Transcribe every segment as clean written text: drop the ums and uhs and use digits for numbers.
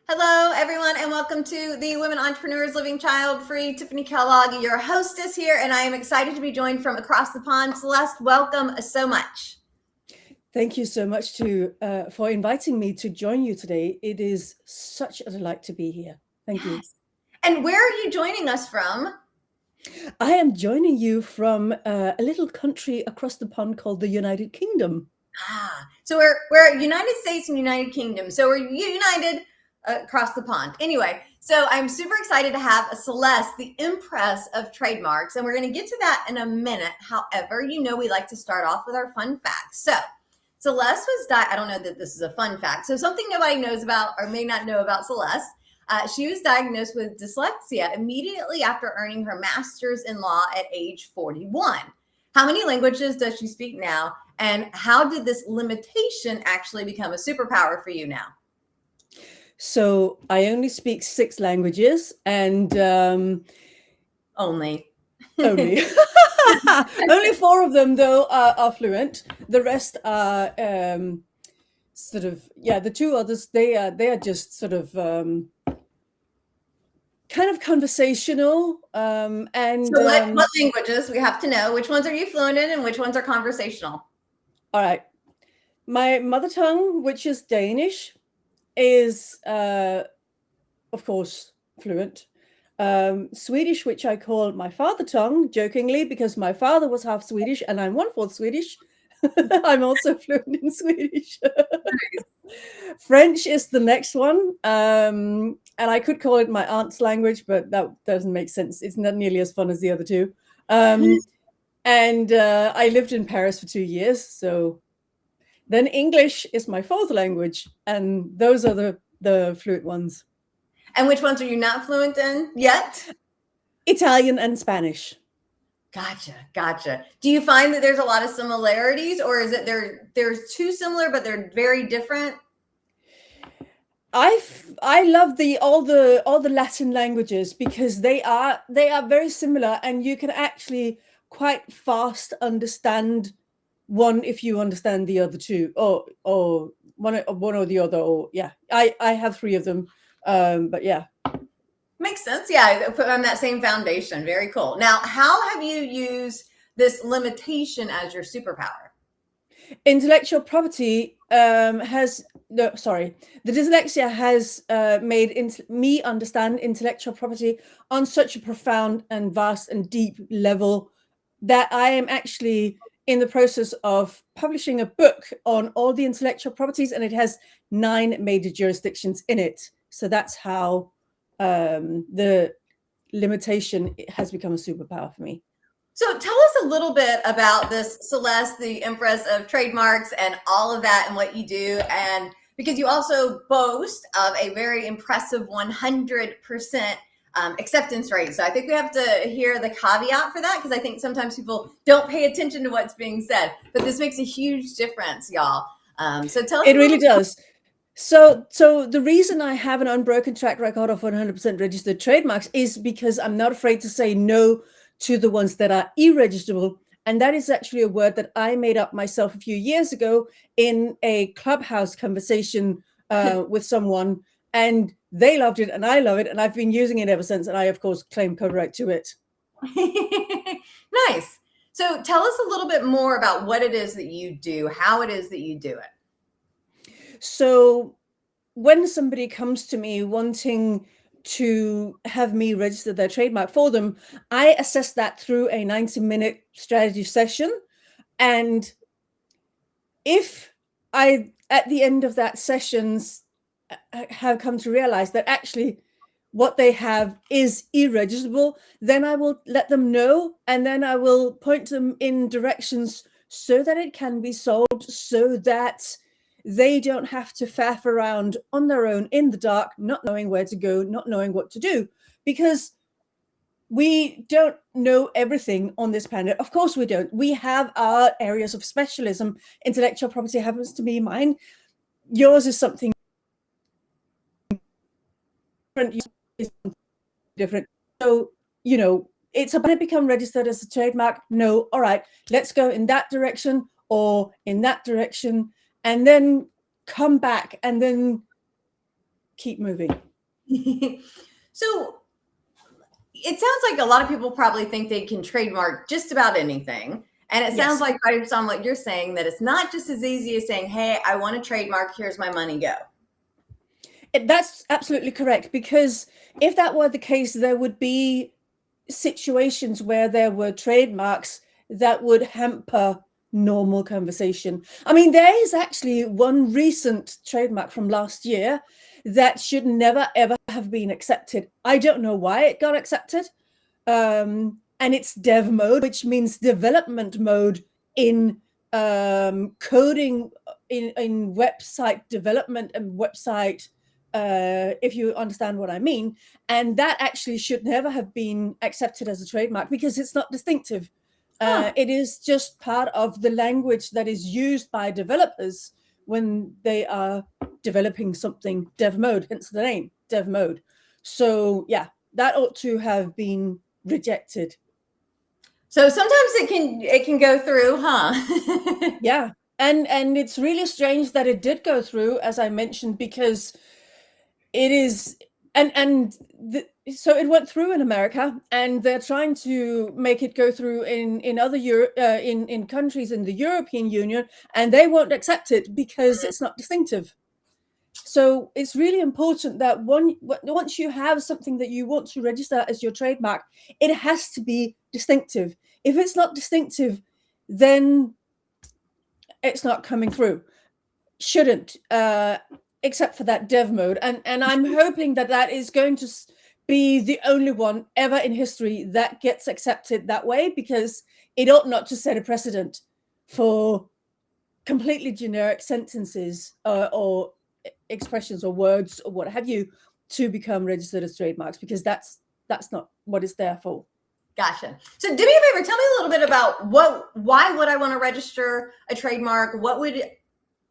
Hello, everyone, and welcome to the Women Entrepreneurs Living Child-Free. Tiffany Kellog, your hostess here, and I am excited to be joined from across the pond. Celeste, welcome so much. Thank you so much for inviting me to join you today. It is such a delight to be here. Thank you. And where are you joining us from? I am joining you from a little country across the pond called the United Kingdom. So we're United States and United Kingdom. So we're united across the pond. Anyway, so I'm super excited to have a Celeste, the Empress of Trademarks, and we're going to get to that in a minute. However, we like to start off with our fun facts. So Celeste was I don't know that this is a fun fact. So something nobody knows about or may not know about Celeste. She was diagnosed with dyslexia immediately after earning her master's in law at age 41. How many languages does she speak now? And how did this limitation actually become a superpower for you now? So I only speak 6 languages and Only. only 4 of them though are fluent. The rest are the 2 others they are just sort of kind of conversational. So what languages? We have to know. Which ones are you fluent in and which ones are conversational? All right. My mother tongue, which is Danish, is, of course, fluent. Swedish, which I call my father tongue, jokingly, because my father was half Swedish and I'm 1/4 Swedish. I'm also fluent in Swedish. French is the next one. And I could call it my aunt's language, but that doesn't make sense. It's not nearly as fun as the other 2. And I lived in Paris for 2 years. So then English is my 4th language. And those are the fluent ones. And which ones are you not fluent in yet? Italian and Spanish. Gotcha. Do you find that there's a lot of similarities, or is it they're too similar, but they're very different? I love all the Latin languages because they are very similar, and you can actually quite fast understand one if you understand the other 2, or one or the other. Or yeah, I have 3 of them, but yeah. Makes sense. Yeah, put on that same foundation. Very cool. Now, how have you used this limitation as your superpower? Intellectual property the dyslexia has made me understand intellectual property on such a profound and vast and deep level that I am actually in the process of publishing a book on all the intellectual properties, and it has 9 major jurisdictions in it. So that's how the limitation has become a superpower for me. So tell us a little bit about this Celeste, the Empress of Trademarks, and all of that and what you do. And because you also boast of a very impressive 100% acceptance rate. So I think we have to hear the caveat for that, because I think sometimes people don't pay attention to what's being said. But this makes a huge difference, y'all. So tell us. It really does. So the reason I have an unbroken track record of 100% registered trademarks is because I'm not afraid to say no to the ones that are irregistrable. And that is actually a word that I made up myself a few years ago in a Clubhouse conversation with someone, and they loved it and I love it, and I've been using it ever since. And I, of course, claim copyright to it. Nice. So tell us a little bit more about what it is that you do, how it is that you do it. So when somebody comes to me wanting to have me register their trademark for them, I assess that through a 90-minute strategy session. And if I, at the end of that sessions, have come to realize that actually what they have is irregistrable, then I will let them know, and then I will point them in directions so that it can be solved, so that they don't have to faff around on their own in the dark, not knowing where to go, not knowing what to do, because we don't know everything on this planet. Of course we don't. We have our areas of specialism. Intellectual property happens to be mine. Yours is something different. So, it's about to become registered as a trademark. No, all right, let's go in that direction or in that direction, and then come back and then keep moving. So it sounds like a lot of people probably think they can trademark just about anything. And it sounds like, based on what you're saying, that it's not just as easy as saying, hey, I want a trademark, here's my money, go. That's absolutely correct, because if that were the case, there would be situations where there were trademarks that would hamper normal conversation. I mean, there is actually one recent trademark from last year that should never, ever have been accepted. I don't know why it got accepted. And it's dev mode, which means development mode in coding, in website development and website, if you understand what I mean. And that actually should never have been accepted as a trademark because it's not distinctive. It is just part of the language that is used by developers when they are developing something dev mode, hence the name, dev mode. So yeah, that ought to have been rejected. So sometimes it can go through, huh? Yeah. And it's really strange that it did go through, as I mentioned, because it is, so it went through in America, and they're trying to make it go through in other in countries in the European Union, and they won't accept it because it's not distinctive. So it's really important that once you have something that you want to register as your trademark, it has to be distinctive. If it's not distinctive, then it's not coming through. Shouldn't, except for that dev mode. And I'm hoping that that is going to be the only one ever in history that gets accepted that way, because it ought not to set a precedent for completely generic sentences or expressions or words or what have you to become registered as trademarks, because that's not what it's there for. Gotcha. So do me a favor, tell me a little bit about why would I want to register a trademark? What would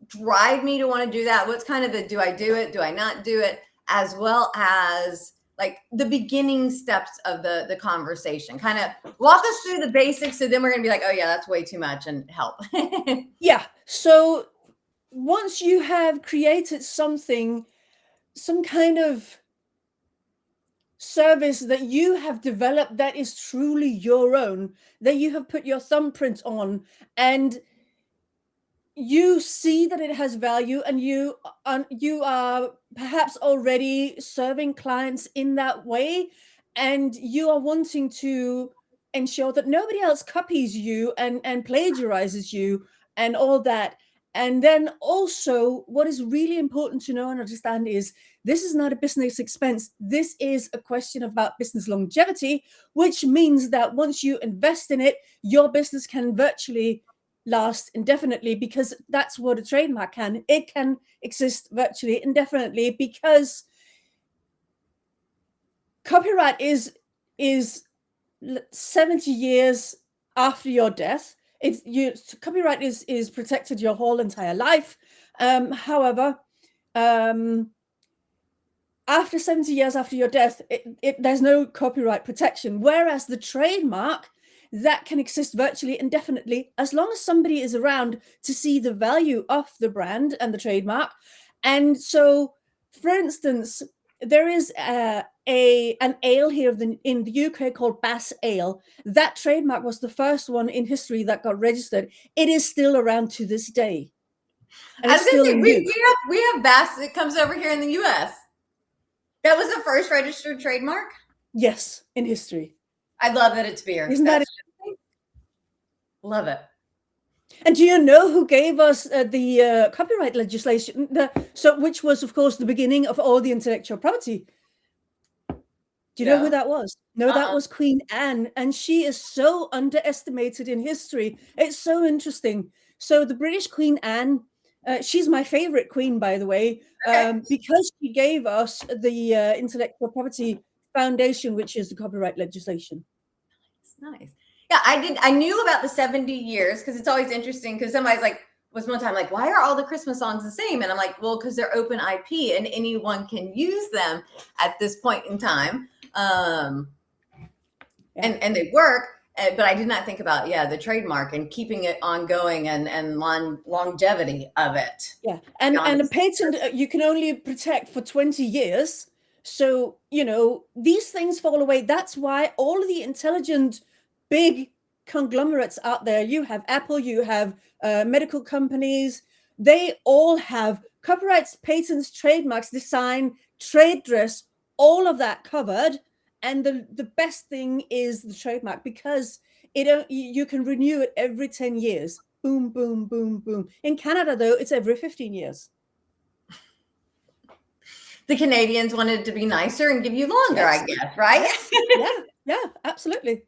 drive me to want to do that? What's kind of the, do I do it? Do I not do it? As well as like the beginning steps of the conversation. Kind of walk us through the basics. So then we're going to be like, oh yeah, that's way too much, and help. Yeah. So once you have created something, some kind of service that you have developed that is truly your own, that you have put your thumbprint on, and you see that it has value, and you are perhaps already serving clients in that way, and you are wanting to ensure that nobody else copies you and plagiarizes you and all that. And then also, what is really important to know and understand is this is not a business expense. This is a question about business longevity, which means that once you invest in it, your business can virtually last indefinitely, because that's what a trademark can. It can exist virtually indefinitely, because copyright is 70 years after your death. Copyright is protected your whole entire life. However, after 70 years after your death, there's no copyright protection, whereas the trademark, that can exist virtually indefinitely as long as somebody is around to see the value of the brand and the trademark. And so, for instance, there is an ale here in the UK called Bass Ale. That trademark was the first one in history that got registered. It is still around to this day. And I was going to say, we have Bass that comes over here in the US. That was the first registered trademark? Yes, in history. I love that it's beer. Isn't that interesting? Love it. And do you know who gave us the copyright legislation? Which was, of course, the beginning of all the intellectual property. Do you know who that was? No, that was Queen Anne, and she is so underestimated in history. It's so interesting. So the British Queen Anne, she's my favorite queen, by the way, because she gave us the intellectual property foundation, which is the copyright legislation. That's nice. Yeah, I knew about the 70 years because it's always interesting, because somebody's like, was one time like, why are all the Christmas songs the same? And I'm like, well, because they're open IP and anyone can use them at this point in time. And they work. But I did not think about, the trademark and keeping it ongoing and longevity of it. Yeah, Beyond and a its- patent you can only protect for 20 years. So, these things fall away. That's why all of the intelligent big conglomerates out there, you have Apple, you have medical companies, they all have copyrights, patents, trademarks, design, trade dress, all of that covered. And the best thing is the trademark, because you can renew it every 10 years. Boom, boom, boom, boom. In Canada, though, it's every 15 years. The Canadians wanted to be nicer and give you longer, Yes. I guess, right? Yes. Yeah, absolutely.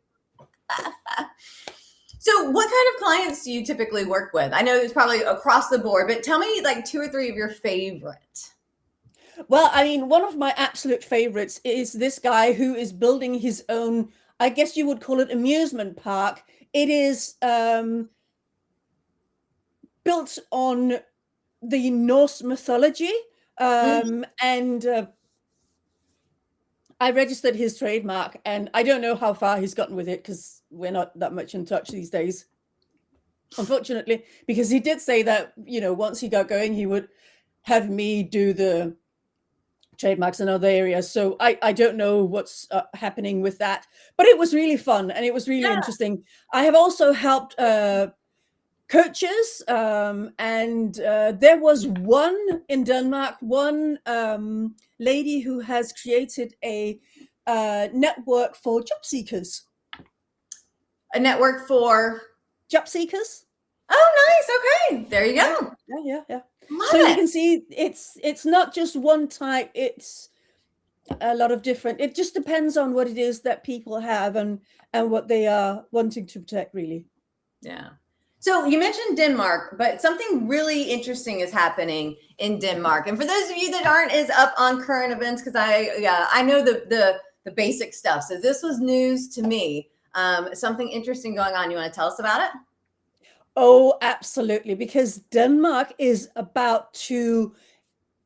So what kind of clients do you typically work with? I know it's probably across the board, but tell me like 2 or 3 of your favorite. Well, I mean, one of my absolute favorites is this guy who is building his own, I guess you would call it, amusement park. It is built on the Norse mythology, and I registered his trademark, and I don't know how far he's gotten with it because we're not that much in touch these days, unfortunately, because he did say that, once he got going, he would have me do the trademarks in other areas. So I don't know what's happening with that, but it was really fun and it was really interesting. I have also helped coaches, and there was one in Denmark, one lady who has created a network for job seekers. A network for Job seekers. Oh, nice. Okay, there you go. Yeah. Love So it. you can see it's not just one type, it's a lot of different. It just depends on what it is that people have and what they are wanting to protect, really. Yeah. So you mentioned Denmark, but something really interesting is happening in Denmark. And for those of you that aren't as up on current events, because I know the basic stuff. So this was news to me. Something interesting going on. You want to tell us about it? Oh, absolutely. Because Denmark is about to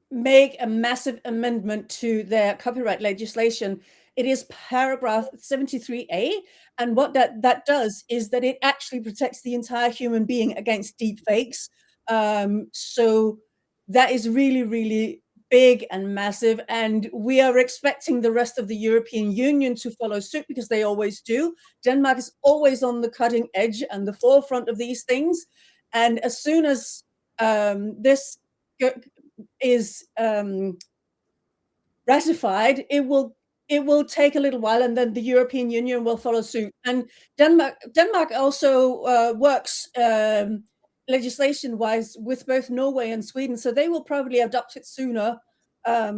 make a massive amendment to their copyright legislation. It is paragraph 73A. And what that does is that it actually protects the entire human being against deep fakes. So that is really, really big and massive. And we are expecting the rest of the European Union to follow suit, because they always do. Denmark is always on the cutting edge and the forefront of these things. And as soon as this is ratified, it will take a little while, and then the European Union will follow suit. And Denmark also works legislation-wise with both Norway and Sweden, so they will probably adopt it sooner,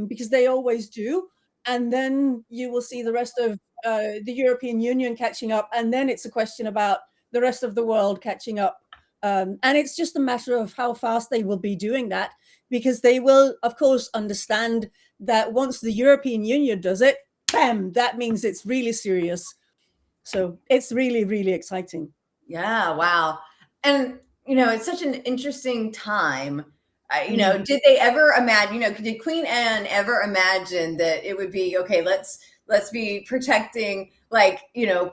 because they always do. And then you will see the rest of the European Union catching up, and then it's a question about the rest of the world catching up. And it's just a matter of how fast they will be doing that, because they will, of course, understand that once the European Union does it, bam, that means it's really serious. So it's really, really exciting. Yeah. Wow. And it's such an interesting time. Did they ever imagine? Did Queen Anne ever imagine that it would be okay? Let's be protecting,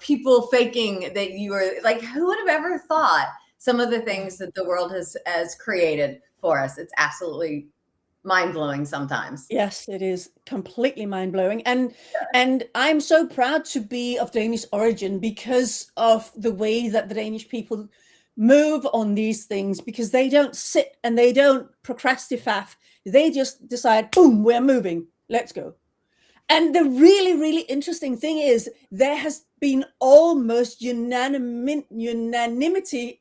people faking that you were like. Who would have ever thought some of the things that the world has created for us? It's absolutely mind-blowing sometimes. Yes, it is completely mind-blowing. And I'm so proud to be of Danish origin because of the way that the Danish people move on these things, because they don't sit and they don't procrastinate. They just decide, boom, we're moving. Let's go. And the really, really interesting thing is there has been almost unanimity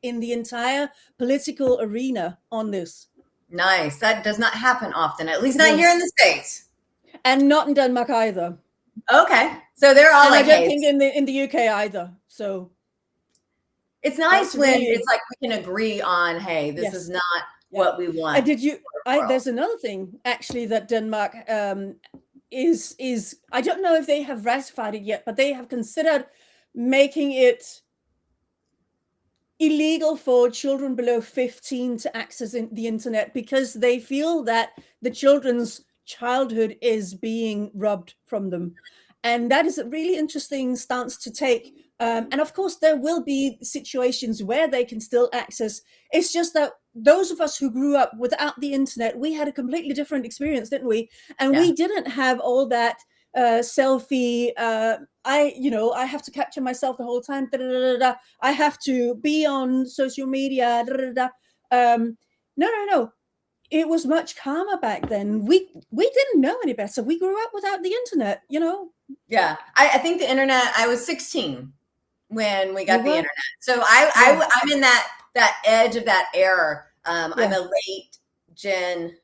in the entire political arena on this. Nice. That does not happen often, at least not here in the States. And not in Denmark either. Okay. So they're all and like, I don't hey, think in the UK either. So it's nice when really, it's like we can agree on, hey, this is not what we want. Did you? There's another thing actually that Denmark is I don't know if they have ratified it yet, but they have considered making it illegal for children below 15 to access the internet, because they feel that the children's childhood is being robbed from them. And that is a really interesting stance to take, And of course, there will be situations where they can still access. It's just that those of us who grew up without the internet, we had a completely different experience, didn't we? And Yeah. we didn't have all that selfie. I have to capture myself the whole time. Da, da, da, da, da. I have to be on social media. Da, da, da, da. No. It was much calmer back then. We didn't know any better. We grew up without the internet. Yeah. I think the internet. I was 16 when we got the internet, so I'm in that edge of that era. I'm a late gen.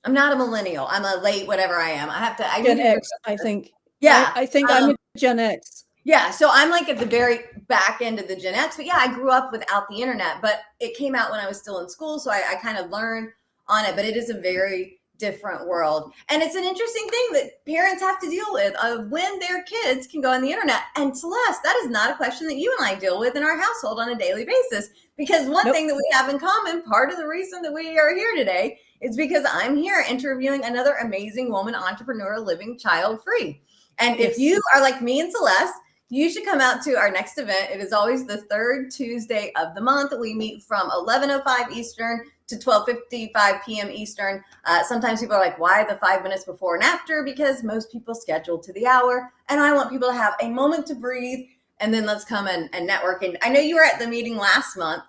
I'm not a millennial. I'm a late whatever I am. I Gen X, I think. Yeah, I think I'm a Gen X. Yeah, so I'm like at the very back end of the Gen X, but yeah, I grew up without the internet, but it came out when I was still in school, so I kind of learned on it, but it is a very different world. And it's an interesting thing that parents have to deal with of when their kids can go on the internet. And Celeste, that is not a question that you and I deal with in our household on a daily basis, because one thing that we have in common, part of the reason that we are here today is because I'm here interviewing another amazing woman entrepreneur living child-free. And if you are like me and Celeste, you should come out to our next event. It is always the third Tuesday of the month. We meet from 11:05 Eastern to 12:55 p.m. Eastern. Sometimes people are like, why the 5 minutes before and after? Because most people schedule to the hour. And I want people to have a moment to breathe. And then let's come and network. And I know you were at the meeting last month.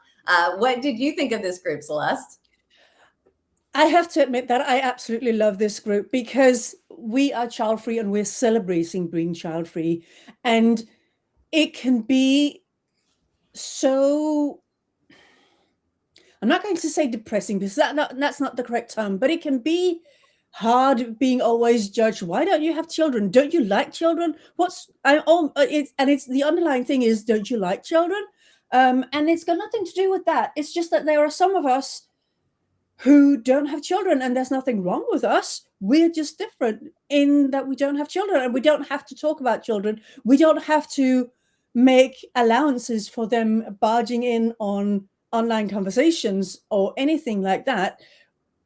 What did you think of this group, Celeste? I have to admit that I absolutely love this group because we are child-free and we're celebrating being child-free. And it can be so, I'm not going to say depressing because that's not the correct term, but it can be hard being always judged. Why don't you have children? Don't you like children? It's the underlying thing is, don't you like children? And it's got nothing to do with that. It's just that there are some of us who don't have children, and there's nothing wrong with us. We're just different in that we don't have children, and we don't have to talk about children. We don't have to make allowances for them barging in on online conversations or anything like that.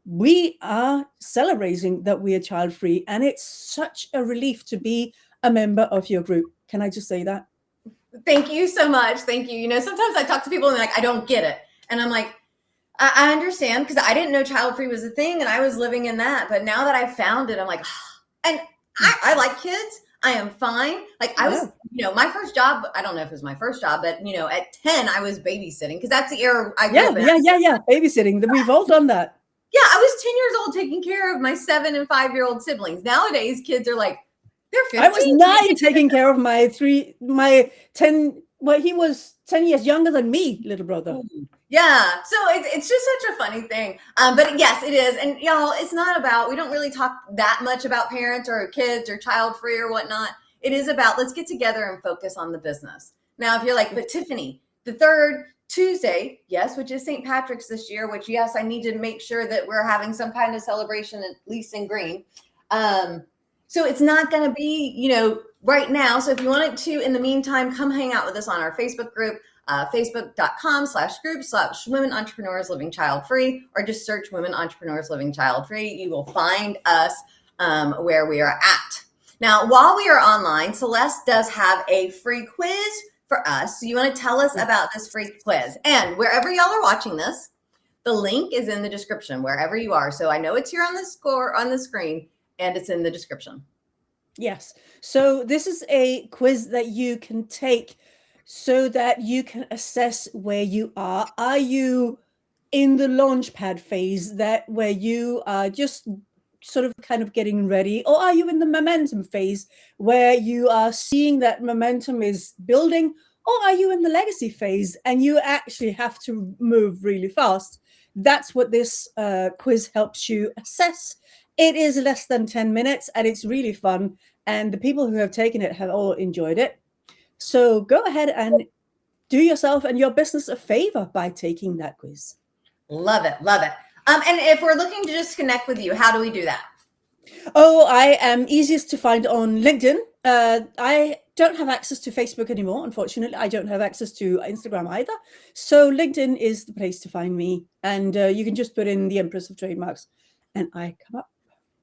We are celebrating that we are child-free, and it's such a relief to be a member of your group. Can I just say that? Thank you so much. Thank you. Sometimes I talk to people and they're like, I don't get it. And I'm like, I understand, because I didn't know child-free was a thing and I was living in that. But now that I found it, I'm like, and I like kids. I am fine. Like I was, my first job, I don't know if it was my first job, but at 10, I was babysitting because that's the era I grew up in. Yeah. Babysitting. We've all done that. Yeah. I was 10 years old taking care of my 7 and 5-year-old siblings. Nowadays, kids are like, they're 15. I was 9 taking care of my 10, well, he was 10 years younger than me, little brother. Yeah. So it's just such a funny thing. But yes, it is. And y'all, it's not about, we don't really talk that much about parents or kids or child free or whatnot. It is about, let's get together and focus on the business. Now, if you're like, but Tiffany, the third Tuesday, yes, which is St. Patrick's this year, which yes, I need to make sure that we're having some kind of celebration, at least in green. So it's not going to be, right now. So if you wanted to, in the meantime, come hang out with us on our Facebook group, facebook.com/group/women entrepreneurs living child free, or just search women entrepreneurs living child free. You will find us where we are at. Now, while we are online, Celeste does have a free quiz for us. So you want to tell us about this free quiz? And wherever y'all are watching this, the link is in the description, wherever you are. So I know it's here on the screen, and it's in the description. Yes. So this is a quiz that you can take so that you can assess where you are. Are you in the launchpad phase, where you are just sort of kind of getting ready, or are you in the momentum phase where you are seeing that momentum is building, or are you in the legacy phase and you actually have to move really fast? That's what this quiz helps you assess. It is less than 10 minutes and it's really fun. And the people who have taken it have all enjoyed it. So go ahead and do yourself and your business a favor by taking that quiz. Love it. Love it. And if we're looking to just connect with you, how do we do that? Oh, I am easiest to find on LinkedIn. I don't have access to Facebook anymore, unfortunately. I don't have access to Instagram either. So LinkedIn is the place to find me. And you can just put in the Empress of Trademarks and I come up.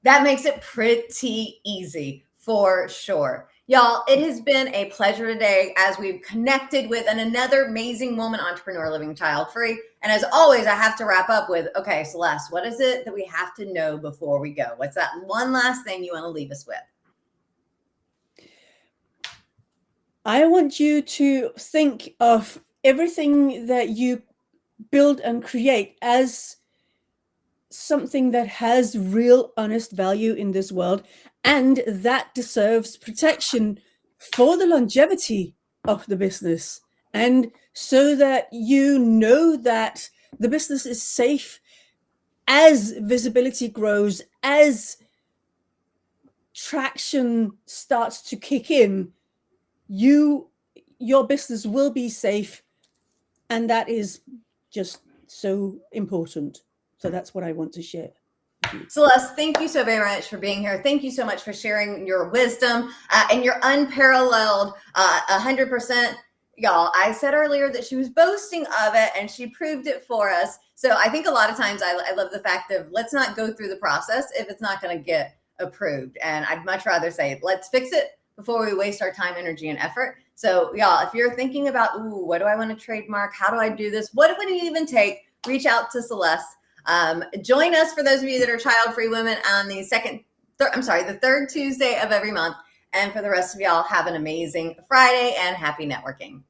That makes it pretty easy. For sure. Y'all, it has been a pleasure today as we've connected with another amazing woman entrepreneur living child-free. And as always, I have to wrap up with, okay, Celeste, what is it that we have to know before we go? What's that one last thing you want to leave us with? I want you to think of everything that you build and create as something that has real honest value in this world, and that deserves protection for the longevity of the business, and so that you know that the business is safe as visibility grows, as traction starts to kick in. Your business will be safe, and that is just so important. So that's what I want to share. Celeste, thank you so very much for being here. Thank you so much for sharing your wisdom and your unparalleled 100%. Y'all, I said earlier that she was boasting of it, and she proved it for us. So I think a lot of times I love the fact of let's not go through the process if it's not going to get approved. And I'd much rather say, let's fix it before we waste our time, energy, and effort. So y'all, if you're thinking about, ooh, what do I want to trademark? How do I do this? What would it even take? Reach out to Celeste. Join us, for those of you that are child-free women, on the the third Tuesday of every month. And for the rest of y'all, have an amazing Friday and happy networking.